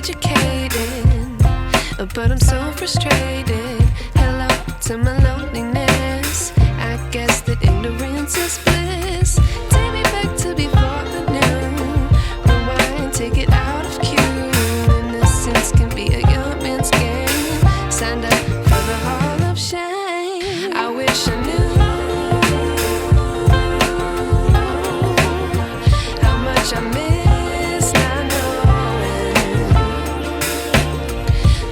educated, but I'm so frustrated. Hello to my loneliness. I guess that ignorance is bliss. Take me back to before the new. Rewind, take it out of cue. Innocence can be a young man's game. Signed up for the hall of shame. I wish I knew how much I miss not knowing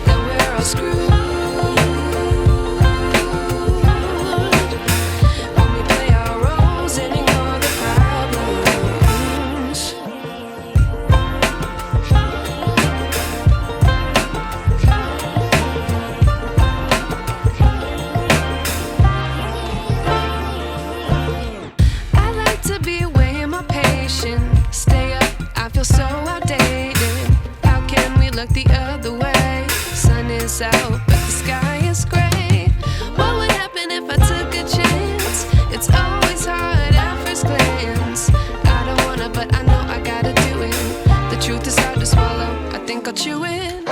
that we're all screwed when we play our roles and ignore the problems. I like to be away in my patience. Stay up, I feel so outdated. How can we look the other way? Sun is out, but the sky is gray. What would happen if I took a chance? It's always hard at first glance. I don't wanna, but I know I gotta do it. The truth is hard to swallow, I think I'll chew it.